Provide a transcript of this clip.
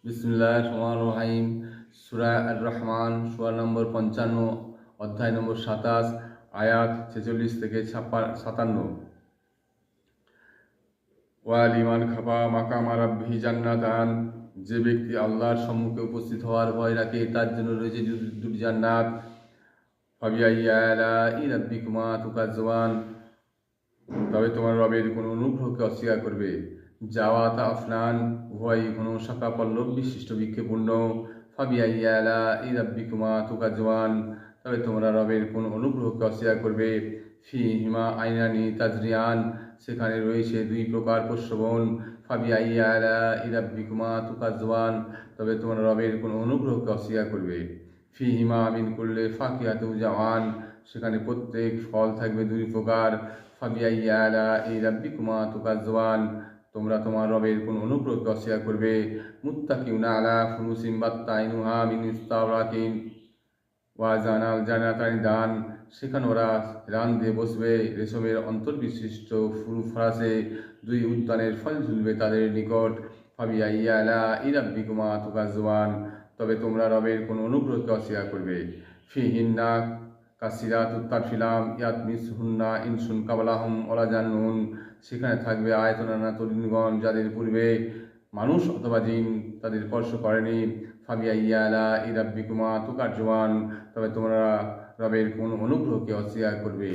বিসমিল্লাহির রহমানির রহিম। সূরা আর রহমান, সূরা নম্বর 55, অধ্যায় নম্বর 27, আয়াত 46 থেকে 57। ওয়া লিমান খাফা মাকামা রাব্বিহি জান্নাতান, যে ব্যক্তি আল্লাহর সম্মুখে উপস্থিত হওয়ার ভয় রাখে তার জন্য রয়েছে দুটি জান্নাত। ফাবিআইয়ি আলাই রাব্বিকুমা তুকাজ্জিবান, তবে তোমার রবের কোনো অনুগ্রহকে অস্বীকার করবে। জাওয়াতা আফনান, উভয়ই কোনো শাখা পল্লব বিশিষ্ট বৃক্ষপূর্ণ। ফাবিআইয়ি আলাই রাব্বিকুমা তুকাজ্জিবান, তবে তোমরা রবের কোন অনুগ্রহকে অস্বীকার করবে। ফিহিমা আইনানি তাজরিয়ান, সেখানে রয়েছে দুই প্রকার পোষ্যবন। ফাবিআইয়ি আলাই রাব্বিকুমা তুকাজ্জিবান, তবে তোমরা রবের কোন অনুগ্রহকে অস্বীকার করবে। ফিহিমা মিন কুল্লি ফাকিহাতিন জাওয়ান, সেখানে প্রত্যেক ফল থাকবে দুই প্রকার। ফাবিআইয়ি আলাই রাব্বিকুমা তুকাজ্জিবান, তোমরা তোমার রবের কোন অনুগ্রহকে অস্বীকার করবে। মুত্তাকিউনা আলা ফুরুশিন বাত্তাইনুহা মিন ইস্তাবরাকিন ওয়া জান্নাতানি দান, সেখানে ওরা রান দিয়ে বসবে, রেশমের অন্তর্বিশিষ্ট ফুরু ফরাসে দুই উদ্যানের ফল ঝুলবে তাদের নিকট। ফাবিআইয়ি আলাই রাব্বিকুমা তুকাজ্জিবান, তবে তোমরা রবের কোন অনুগ্রহকে অস্বীকার করবে। ফিহিন্না কাসিরাতুত তারফিলাম ইয়াতমিসহুন্না ইনসুন কাবলাহুম ওয়ালা জান্নুন, সেখানে থাকবে আয়তনানা তরুণগণ যাদের পূর্বে মানুষ অথবা জিন তাদের স্পর্শ করেনি। ফাবিআইয়ি আলাই রাব্বিকুমা তুকাজ্জিবান, তবে তোমরা রবের কোন অনুগ্রহকে অস্বীকার করবে।